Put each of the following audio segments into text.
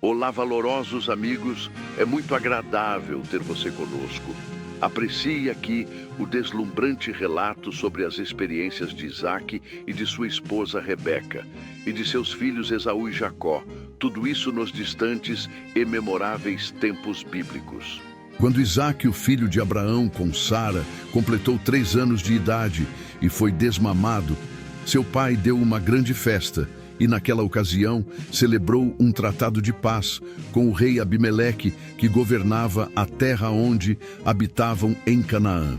Olá, valorosos amigos, é muito agradável ter você conosco. Aprecie aqui o deslumbrante relato sobre as experiências de Isaque e de sua esposa Rebeca, e de seus filhos Esaú e Jacó, tudo isso nos distantes e memoráveis tempos bíblicos. Quando Isaque, o filho de Abraão com Sara, completou 3 anos de idade e foi desmamado, seu pai deu uma grande festa e, naquela ocasião, celebrou um tratado de paz com o rei Abimeleque, que governava a terra onde habitavam em Canaã.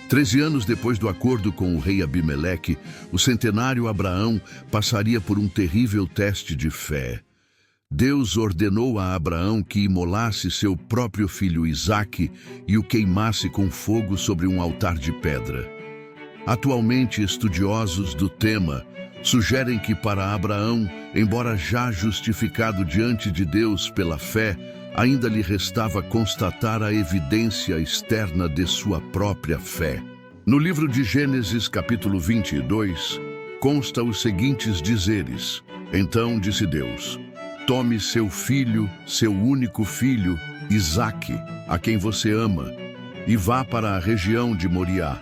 13 anos depois do acordo com o rei Abimeleque, o centenário Abraão passaria por um terrível teste de fé. Deus ordenou a Abraão que imolasse seu próprio filho Isaque e o queimasse com fogo sobre um altar de pedra. Atualmente, estudiosos do tema sugerem que para Abraão, embora já justificado diante de Deus pela fé, ainda lhe restava constatar a evidência externa de sua própria fé. No livro de Gênesis, capítulo 22, consta os seguintes dizeres: Então disse Deus: Tome seu filho, seu único filho, Isaque, a quem você ama, e vá para a região de Moriá.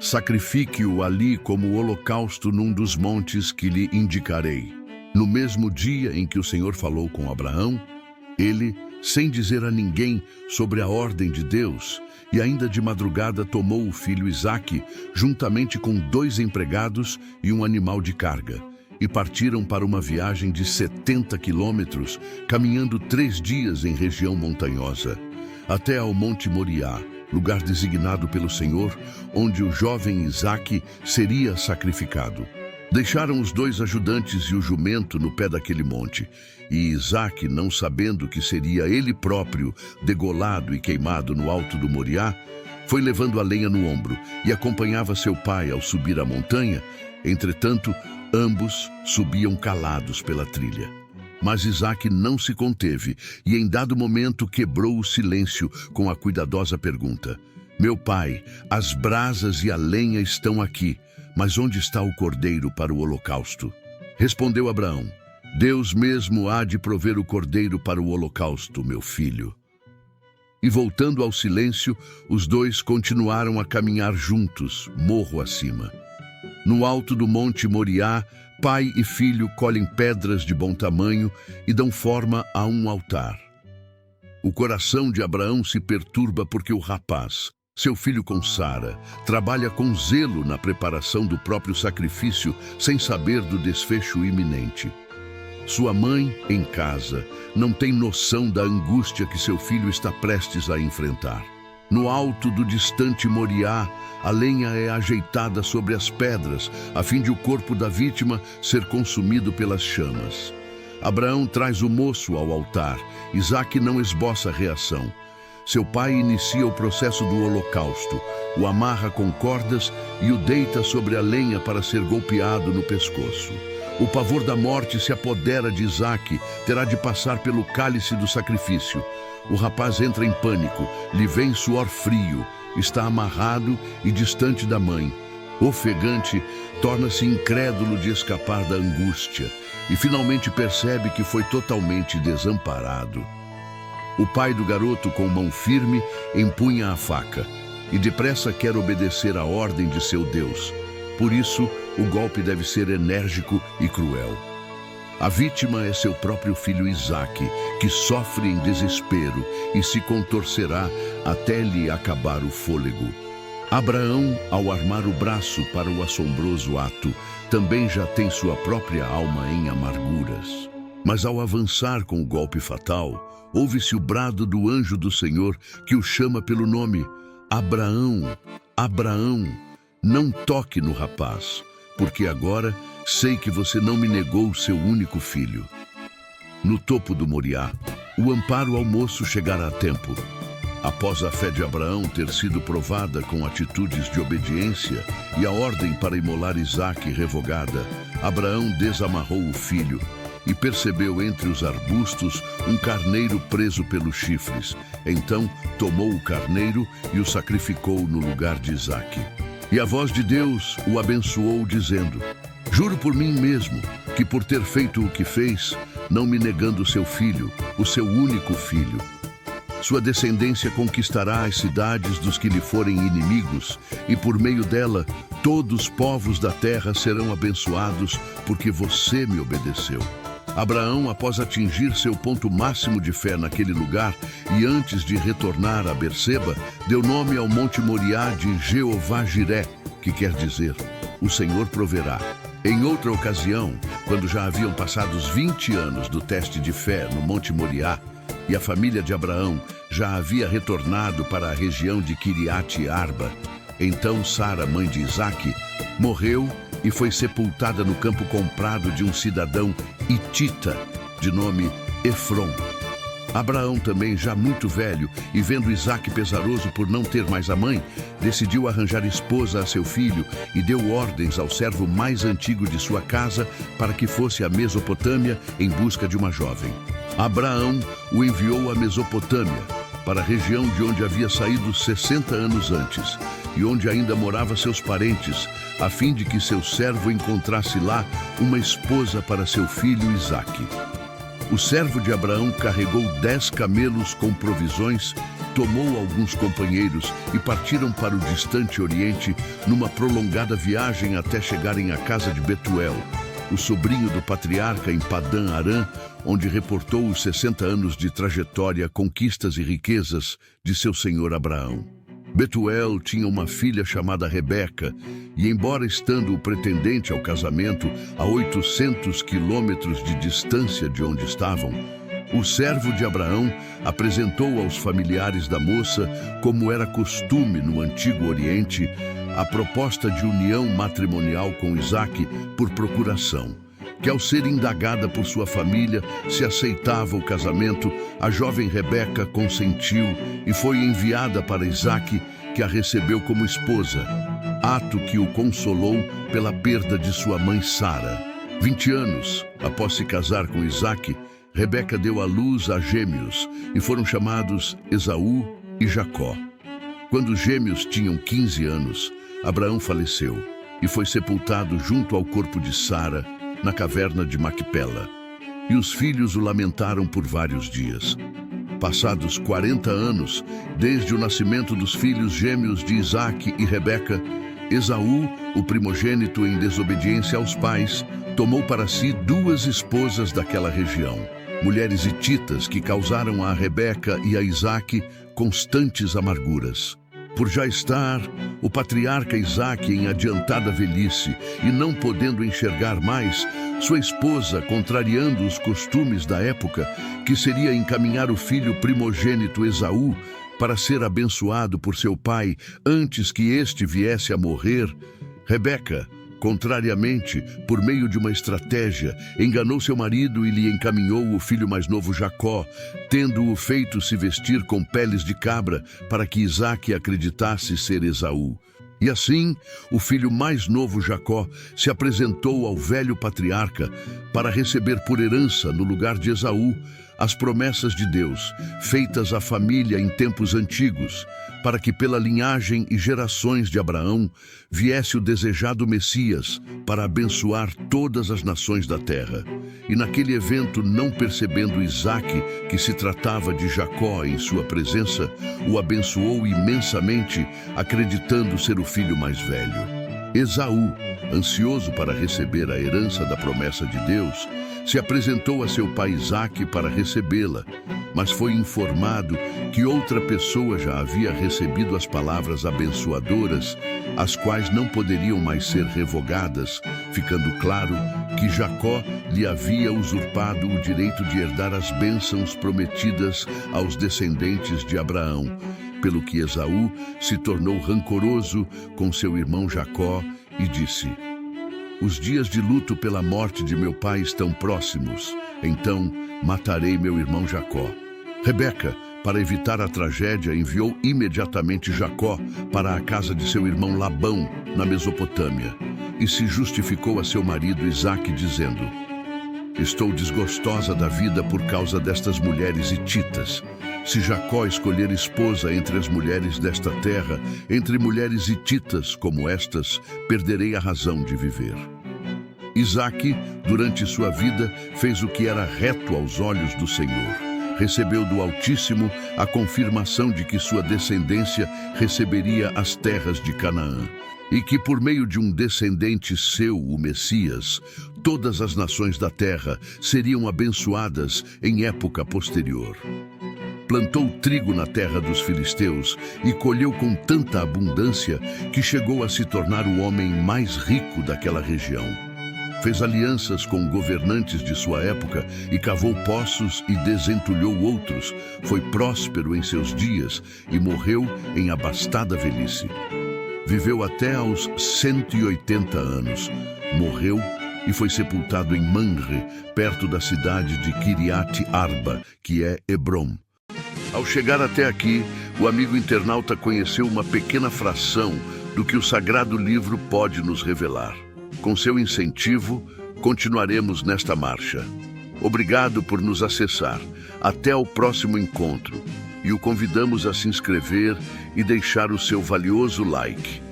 Sacrifique-o ali como holocausto num dos montes que lhe indicarei. No mesmo dia em que o Senhor falou com Abraão, ele, sem dizer a ninguém sobre a ordem de Deus, e ainda de madrugada tomou o filho Isaque, juntamente com 2 empregados e um animal de carga, e partiram para uma viagem de 70 quilômetros, caminhando 3 dias em região montanhosa, até ao Monte Moriá, lugar designado pelo Senhor, onde o jovem Isaque seria sacrificado. Deixaram os 2 ajudantes e o jumento no pé daquele monte, e Isaque, não sabendo que seria ele próprio degolado e queimado no alto do Moriá, foi levando a lenha no ombro e acompanhava seu pai ao subir a montanha. Entretanto, ambos subiam calados pela trilha. Mas Isaque não se conteve e, em dado momento, quebrou o silêncio com a cuidadosa pergunta: Meu pai, as brasas e a lenha estão aqui, mas onde está o cordeiro para o holocausto? Respondeu Abraão: Deus mesmo há de prover o cordeiro para o holocausto, meu filho. E voltando ao silêncio, os 2 continuaram a caminhar juntos, morro acima. No alto do Monte Moriá, pai e filho colhem pedras de bom tamanho e dão forma a um altar. O coração de Abraão se perturba porque o rapaz, seu filho com Sara, trabalha com zelo na preparação do próprio sacrifício, sem saber do desfecho iminente. Sua mãe, em casa, não tem noção da angústia que seu filho está prestes a enfrentar. No alto do distante Moriá, a lenha é ajeitada sobre as pedras, a fim de o corpo da vítima ser consumido pelas chamas. Abraão traz o moço ao altar. Isaque não esboça reação. Seu pai inicia o processo do holocausto, o amarra com cordas e o deita sobre a lenha para ser golpeado no pescoço. O pavor da morte se apodera de Isaque, terá de passar pelo cálice do sacrifício. O rapaz entra em pânico, lhe vem suor frio, está amarrado e distante da mãe. Ofegante, torna-se incrédulo de escapar da angústia e finalmente percebe que foi totalmente desamparado. O pai do garoto, com mão firme, empunha a faca e depressa quer obedecer à ordem de seu Deus. Por isso, o golpe deve ser enérgico e cruel. A vítima é seu próprio filho Isaque, que sofre em desespero e se contorcerá até lhe acabar o fôlego. Abraão, ao armar o braço para o assombroso ato, também já tem sua própria alma em amarguras. Mas ao avançar com o golpe fatal, ouve-se o brado do anjo do Senhor que o chama pelo nome: Abraão, Abraão, não toque no rapaz, porque agora sei que você não me negou o seu único filho. No topo do Moriá, o amparo ao moço chegará a tempo. Após a fé de Abraão ter sido provada com atitudes de obediência e a ordem para imolar Isaque revogada, Abraão desamarrou o filho e percebeu entre os arbustos um carneiro preso pelos chifres. Então tomou o carneiro e o sacrificou no lugar de Isaque. E a voz de Deus o abençoou, dizendo: Juro por mim mesmo que, por ter feito o que fez, não me negando seu filho, o seu único filho. Sua descendência conquistará as cidades dos que lhe forem inimigos, e por meio dela, todos os povos da terra serão abençoados, porque você me obedeceu. Abraão, após atingir seu ponto máximo de fé naquele lugar, e antes de retornar a Berseba, deu nome ao Monte Moriá de Jeová-Jiré, que quer dizer, o Senhor proverá. Em outra ocasião, quando já haviam passado os 20 anos do teste de fé no Monte Moriá, e a família de Abraão já havia retornado para a região de Quiriate-Arba, então Sara, mãe de Isaque, morreu e foi sepultada no campo comprado de um cidadão hitita, de nome Efron. Abraão também, já muito velho, e vendo Isaque pesaroso por não ter mais a mãe, decidiu arranjar esposa a seu filho e deu ordens ao servo mais antigo de sua casa para que fosse à Mesopotâmia em busca de uma jovem. Abraão o enviou à Mesopotâmia, para a região de onde havia saído 60 anos antes, e onde ainda moravam seus parentes, a fim de que seu servo encontrasse lá uma esposa para seu filho Isaque. O servo de Abraão carregou 10 camelos com provisões, tomou alguns companheiros e partiram para o distante Oriente numa prolongada viagem até chegarem à casa de Betuel, o sobrinho do patriarca em Padã Arã, onde reportou os 60 anos de trajetória, conquistas e riquezas de seu senhor Abraão. Betuel tinha uma filha chamada Rebeca, e embora estando o pretendente ao casamento a 800 quilômetros de distância de onde estavam, o servo de Abraão apresentou aos familiares da moça, como era costume no Antigo Oriente, a proposta de união matrimonial com Isaque por procuração, que ao ser indagada por sua família se aceitava o casamento, a jovem Rebeca consentiu e foi enviada para Isaque, que a recebeu como esposa, ato que o consolou pela perda de sua mãe Sara. 20 anos após se casar com Isaque, Rebeca deu à luz a gêmeos e foram chamados Esaú e Jacó. Quando os gêmeos tinham 15 anos, Abraão faleceu e foi sepultado junto ao corpo de Sara, na caverna de Macpela. E os filhos o lamentaram por vários dias. Passados 40 anos, desde o nascimento dos filhos gêmeos de Isaque e Rebeca, Esaú, o primogênito em desobediência aos pais, tomou para si 2 esposas daquela região, mulheres hititas que causaram a Rebeca e a Isaque constantes amarguras. Por já estar o patriarca Isaque em adiantada velhice e não podendo enxergar mais, sua esposa, contrariando os costumes da época, que seria encaminhar o filho primogênito Esaú para ser abençoado por seu pai antes que este viesse a morrer, Rebeca, contrariamente, por meio de uma estratégia, enganou seu marido e lhe encaminhou o filho mais novo Jacó, tendo-o feito se vestir com peles de cabra para que Isaque acreditasse ser Esaú. E assim, o filho mais novo Jacó se apresentou ao velho patriarca para receber por herança, no lugar de Esaú, as promessas de Deus, feitas à família em tempos antigos, para que pela linhagem e gerações de Abraão viesse o desejado Messias para abençoar todas as nações da terra. E naquele evento, não percebendo Isaque que se tratava de Jacó em sua presença, o abençoou imensamente, acreditando ser o filho mais velho. Esaú, ansioso para receber a herança da promessa de Deus, se apresentou a seu pai Isaque para recebê-la, mas foi informado que outra pessoa já havia recebido as palavras abençoadoras, as quais não poderiam mais ser revogadas, ficando claro que Jacó lhe havia usurpado o direito de herdar as bênçãos prometidas aos descendentes de Abraão, pelo que Esaú se tornou rancoroso com seu irmão Jacó e disse: "Os dias de luto pela morte de meu pai estão próximos, então matarei meu irmão Jacó." Rebeca, para evitar a tragédia, enviou imediatamente Jacó para a casa de seu irmão Labão, na Mesopotâmia, e se justificou a seu marido Isaque, dizendo: "Estou desgostosa da vida por causa destas mulheres hititas. Se Jacó escolher esposa entre as mulheres desta terra, entre mulheres hititas como estas, perderei a razão de viver." Isaque, durante sua vida, fez o que era reto aos olhos do Senhor. Recebeu do Altíssimo a confirmação de que sua descendência receberia as terras de Canaã, e que por meio de um descendente seu, o Messias, todas as nações da terra seriam abençoadas em época posterior. Plantou trigo na terra dos filisteus e colheu com tanta abundância que chegou a se tornar o homem mais rico daquela região. Fez alianças com governantes de sua época e cavou poços e desentulhou outros. Foi próspero em seus dias e morreu em abastada velhice. Viveu até aos 180 anos. Morreu e foi sepultado em Manre, perto da cidade de Kiriat Arba, que é Hebrom. Ao chegar até aqui, o amigo internauta conheceu uma pequena fração do que o Sagrado Livro pode nos revelar. Com seu incentivo, continuaremos nesta marcha. Obrigado por nos acessar. Até o próximo encontro. E o convidamos a se inscrever e deixar o seu valioso like.